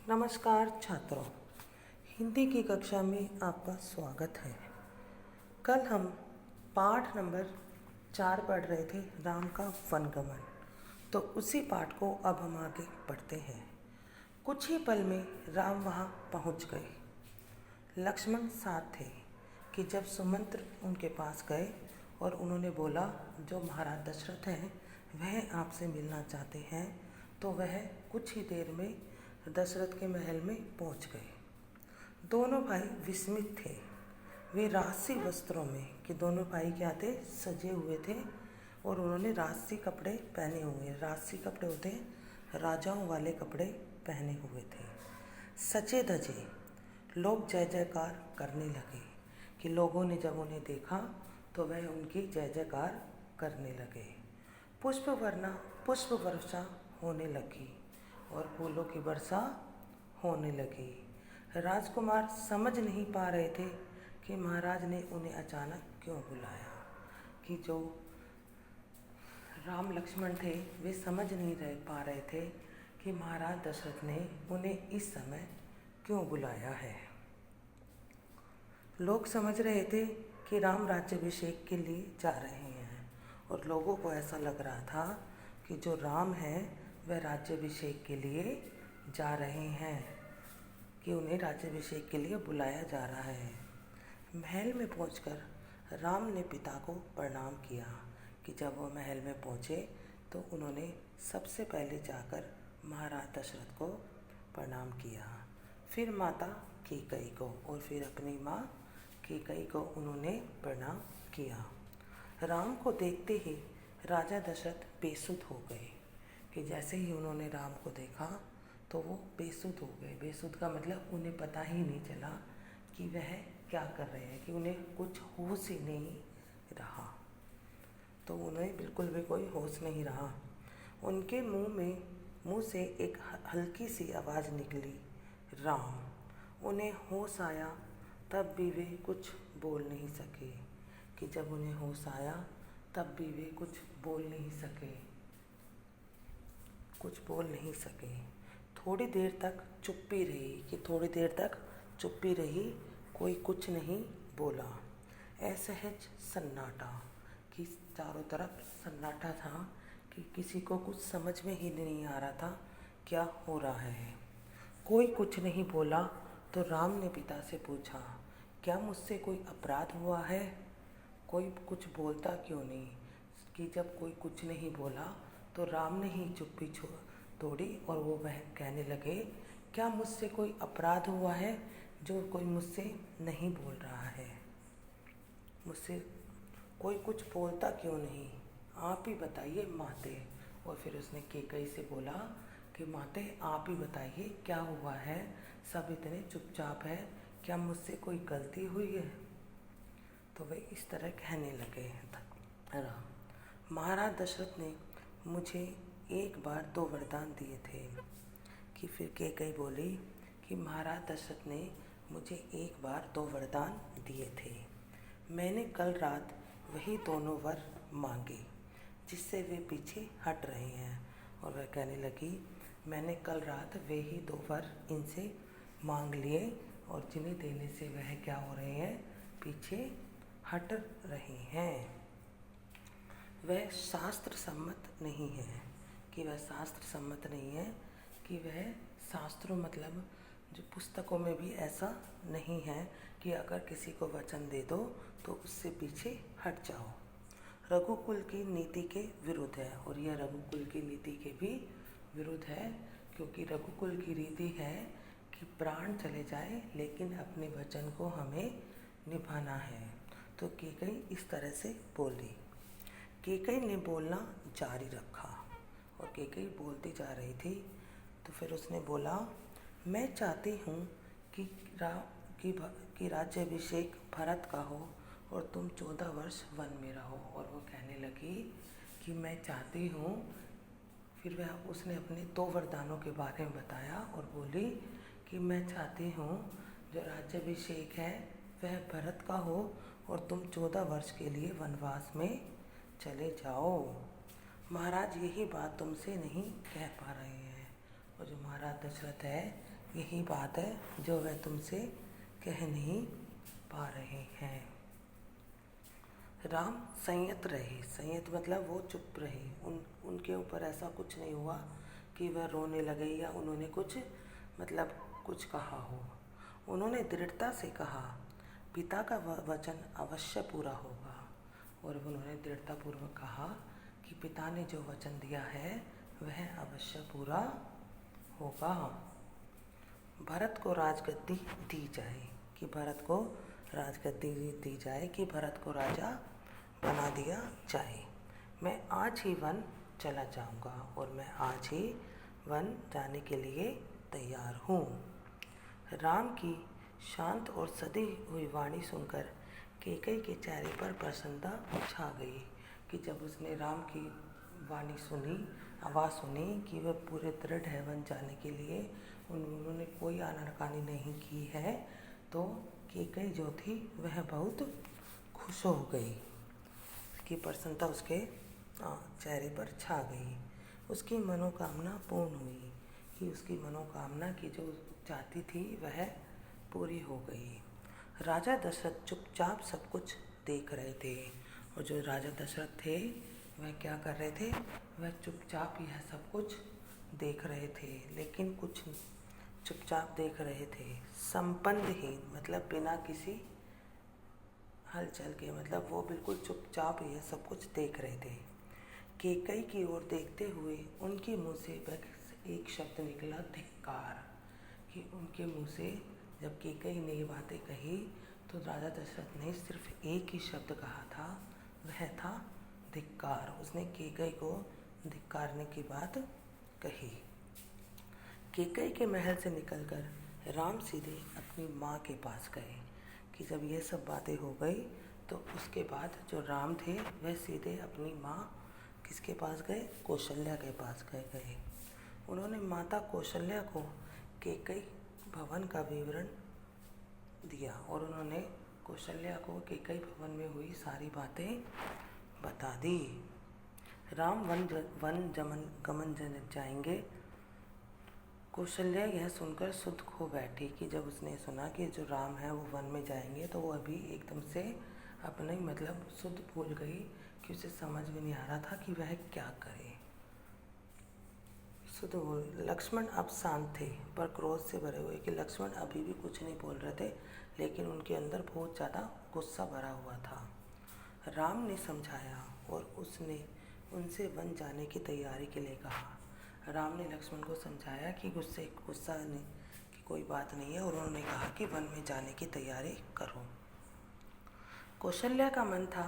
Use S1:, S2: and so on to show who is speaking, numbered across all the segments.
S1: नमस्कार छात्रों, हिंदी की कक्षा में आपका स्वागत है। कल हम पाठ नंबर 4 पढ़ रहे थे, राम का वनगमन। तो उसी पाठ को अब हम आगे पढ़ते हैं। कुछ ही पल में राम वहाँ पहुँच गए। लक्ष्मण साथ थे कि जब सुमंत्र उनके पास गए और उन्होंने बोला, जो महाराज दशरथ हैं वह आपसे मिलना चाहते हैं। तो वह कुछ ही देर में दशरथ के महल में पहुंच गए। दोनों भाई विस्मित थे। वे राजसी वस्त्रों में, कि दोनों भाई क्या थे, सजे हुए थे और उन्होंने राजसी कपड़े पहने हुए। राजसी कपड़े होते हैं, राजाओं वाले कपड़े पहने हुए थे। सचे धजे लोग जय जयकार करने लगे, कि लोगों ने जब उन्हें देखा तो वह उनकी जय जयकार करने लगे। पुष्प वर्षा होने लगी और फूलों की वर्षा होने लगी। राजकुमार समझ नहीं पा रहे थे कि महाराज ने उन्हें अचानक क्यों बुलाया। कि जो राम लक्ष्मण थे वे समझ नहीं पा रहे थे कि महाराज दशरथ ने उन्हें इस समय क्यों बुलाया है। लोग समझ रहे थे कि राम राज्याभिषेक के लिए जा रहे हैं और लोगों को ऐसा लग रहा था कि जो राम हैं वह राज्याभिषेक के लिए जा रहे हैं, कि उन्हें राज्याभिषेक के लिए बुलाया जा रहा है। महल में पहुंचकर राम ने पिता को प्रणाम किया। कि जब वो महल में पहुंचे तो उन्होंने सबसे पहले जाकर महाराज दशरथ को प्रणाम किया, फिर माता कैकेयी को और फिर अपनी माँ कैकेयी को उन्होंने प्रणाम किया। राम को देखते ही राजा दशरथ बेसुध हो गए। कि जैसे ही उन्होंने राम को देखा तो वो बेसुध हो गए। बेसुध का मतलब उन्हें पता ही नहीं चला कि वह क्या कर रहे हैं, कि उन्हें कुछ होश ही नहीं रहा। तो उन्हें बिल्कुल भी कोई होश नहीं रहा। उनके मुंह से एक हल्की सी आवाज़ निकली, राम। उन्हें होश आया तब भी वे कुछ बोल नहीं सके। कि जब उन्हें होश आया तब भी वे कुछ बोल नहीं सके। थोड़ी देर तक चुप्पी रही, कोई कुछ नहीं बोला। असहज सन्नाटा, कि चारों तरफ सन्नाटा था, कि किसी को कुछ समझ में ही नहीं आ रहा था क्या हो रहा है। कोई कुछ नहीं बोला तो राम ने पिता से पूछा, क्या मुझसे कोई अपराध हुआ है? कोई कुछ बोलता क्यों नहीं? कि जब कोई कुछ नहीं बोला तो राम ने ही चुप्पी तोड़ी और वो वह कहने लगे, क्या मुझसे कोई अपराध हुआ है जो कोई मुझसे नहीं बोल रहा है? मुझसे कोई कुछ बोलता क्यों नहीं? आप ही बताइए माते। और फिर उसने कैकेयी से बोला कि माते आप ही बताइए क्या हुआ है, सब इतने चुपचाप है, क्या मुझसे कोई गलती हुई है? तो वे इस तरह कहने लगे। राम, महाराज दशरथ ने मुझे एक बार 2 वरदान दिए थे। कि फिर कैकेयी बोली कि महाराज दशरथ ने मुझे एक बार 2 वरदान दिए थे। मैंने कल रात वही दोनों वर मांगे जिससे वे पीछे हट रहे हैं। और वह कहने लगी, मैंने कल रात वे ही 2 वर इनसे मांग लिए और जिन्हें देने से वह क्या हो रहे हैं, पीछे हट रहे हैं। वह शास्त्र सम्मत नहीं है। कि वह शास्त्र सम्मत नहीं है, कि वह शास्त्रों मतलब जो पुस्तकों में भी ऐसा नहीं है कि अगर किसी को वचन दे दो तो उससे पीछे हट जाओ। रघुकुल की नीति के विरुद्ध है। और यह रघुकुल की नीति के भी विरुद्ध है, क्योंकि रघुकुल की रीति है कि प्राण चले जाए लेकिन अपने वचन को हमें निभाना है। तो कैकेयी इस तरह से बोली। कैकेयी ने बोलना जारी रखा और कैकेयी बोलती जा रही थी। तो फिर उसने बोला, मैं चाहती हूँ कि राज्याभिषेक भरत का हो और तुम 14 वर्ष वन में रहो। और वो कहने लगी कि मैं चाहती हूँ। फिर वह उसने अपने 2 वरदानों के बारे में बताया और बोली कि मैं चाहती हूँ जो राज्याभिषेक है वह भरत का हो और तुम 14 वर्ष के लिए वनवास में चले जाओ। महाराज यही बात तुमसे नहीं कह पा रहे हैं। और जो महाराज दशरथ है यही बात है जो वह तुमसे कह नहीं पा रहे हैं। राम संयत रहे। संयत मतलब वो चुप रहे। उनके ऊपर ऐसा कुछ नहीं हुआ कि वह रोने लगे या उन्होंने कुछ कहा हो। उन्होंने दृढ़ता से कहा, पिता का वचन अवश्य पूरा होगा। और उन्होंने दृढ़तापूर्वक कहा कि पिता ने जो वचन दिया है वह अवश्य पूरा होगा। भरत को राजगद्दी दी जाए, कि भरत को राजगद्दी दी जाए, कि भरत को राजा बना दिया जाए। मैं आज ही वन चला जाऊंगा और मैं आज ही वन जाने के लिए तैयार हूँ। राम की शांत और सदी हुई वाणी सुनकर कैकेयी के चेहरे पर प्रसन्नता छा गई, कि जब उसने राम की वाणी सुनी, आवाज़ सुनी कि वह पूरे दृढ़ है वन जाने के लिए, उन्होंने कोई आनाकानी नहीं की है, तो कैकेयी जो थी वह बहुत खुश हो गई, कि प्रसन्नता उसके चेहरे पर छा गई। उसकी मनोकामना पूर्ण हुई, कि उसकी मनोकामना की जो चाहती थी वह पूरी हो गई। राजा दशरथ चुपचाप सब कुछ देख रहे थे, और जो राजा दशरथ थे वह क्या कर रहे थे, वह चुपचाप यह सब कुछ देख रहे थे, लेकिन कुछ चुपचाप देख रहे थे। संबंधहीन मतलब बिना किसी हलचल के, मतलब वो बिल्कुल चुपचाप यह सब कुछ देख रहे थे। कैकेयी की ओर देखते हुए उनके मुंह से बस एक शब्द निकला, धिक्कार। कि उनके मुंह से जब कैकेयी ने ये बातें कही तो राजा दशरथ ने सिर्फ एक ही शब्द कहा था, वह था धिक्कार। उसने कैकेयी को धिक्कारने की बात कही। कैकेयी के महल से निकलकर राम सीधे अपनी माँ के पास गए, कि जब ये सब बातें हो गई तो उसके बाद जो राम थे वह सीधे अपनी माँ किसके पास गए, कौशल्या के पास गए। उन्होंने माता कौशल्या को कैकेयी भवन का विवरण दिया, और उन्होंने कौशल्या को कैकेयी भवन में हुई सारी बातें बता दी। राम वन गमन जाएंगे। कौशल्या यह सुनकर सुध खो बैठी, कि जब उसने सुना कि जो राम है वो वन में जाएंगे तो वो अभी एकदम से अपने सुध भूल गई, कि उसे समझ में नहीं आ रहा था कि वह क्या करे। सुध भूल। लक्ष्मण अब शांत थे पर क्रोध से भरे हुए, कि लक्ष्मण अभी भी कुछ नहीं बोल रहे थे, लेकिन उनके अंदर बहुत ज़्यादा गुस्सा भरा हुआ था। राम ने समझाया और उसने उनसे वन जाने की तैयारी के लिए कहा। राम ने लक्ष्मण को समझाया कि गुस्सा नहीं, कि कोई बात नहीं है, और उन्होंने कहा कि वन में जाने की तैयारी करो। कौशल्या का मन था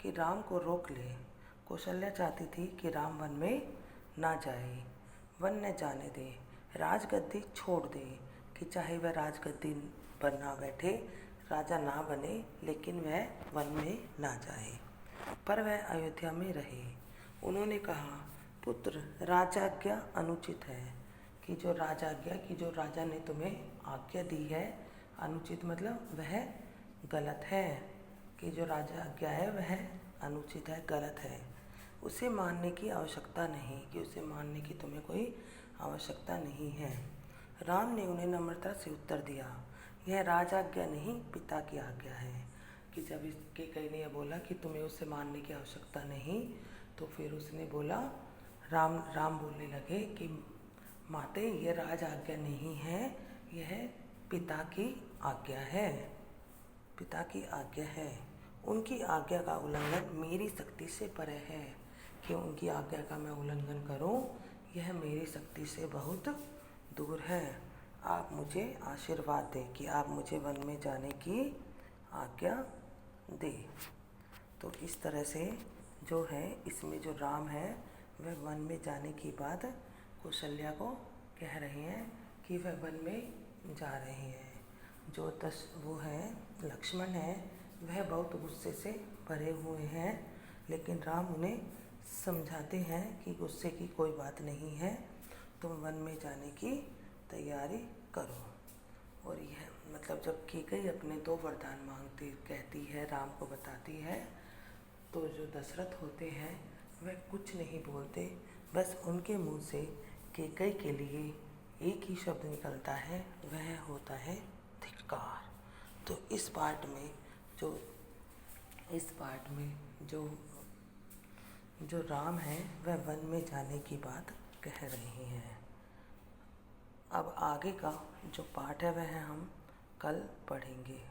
S1: कि राम को रोक ले। कौशल्या चाहती थी कि राम वन में ना जाए, वन न जाने दे, राजगद्दी छोड़ दे, कि चाहे वह राजगद्दी पर ना बैठे, राजा ना बने, लेकिन वह वन में ना जाए, पर वह अयोध्या में रहे। उन्होंने कहा, पुत्र, राजाज्ञा अनुचित है, कि जो राजाज्ञा की जो राजा ने तुम्हें आज्ञा दी है, अनुचित मतलब वह गलत है, कि जो राजा आज्ञा है वह अनुचित है, गलत है, उसे मानने की आवश्यकता नहीं, कि उसे मानने की तुम्हें कोई आवश्यकता नहीं है। राम ने उन्हें नम्रता से उत्तर दिया, यह राजाज्ञा नहीं, पिता की आज्ञा है। कि जब इसके कई ने बोला कि तुम्हें उसे मानने की आवश्यकता नहीं, तो फिर उसने बोला, राम बोलने लगे कि माते, यह राज आज्ञा नहीं है, यह पिता की आज्ञा है, पिता की आज्ञा है। उनकी आज्ञा का उल्लंघन मेरी शक्ति से परे है, कि उनकी आज्ञा का मैं उल्लंघन करूं, यह मेरी शक्ति से बहुत दूर है। आप मुझे आशीर्वाद दें कि आप मुझे वन में जाने की आज्ञा दें। तो इस तरह से जो है, इसमें जो राम है वह वन में जाने की बात कौशल्या को कह रहे हैं, कि वह वन में जा रहे हैं। जो वो है लक्ष्मण है, वह बहुत गुस्से से भरे हुए हैं, लेकिन राम उन्हें समझाते हैं कि गुस्से की कोई बात नहीं है, तुम वन में जाने की तैयारी करो। और यह जब कैकेयी अपने 2 वरदान मांगती कहती है, राम को बताती है, तो जो दशरथ होते हैं वह कुछ नहीं बोलते, बस उनके मुंह से कैकेयी के लिए एक ही शब्द निकलता है, वह होता है धिक्कार। तो इस पार्ट में जो राम है वह वन में जाने की बात कह रहे हैं। अब आगे का जो पाठ है वह हम कल पढ़ेंगे।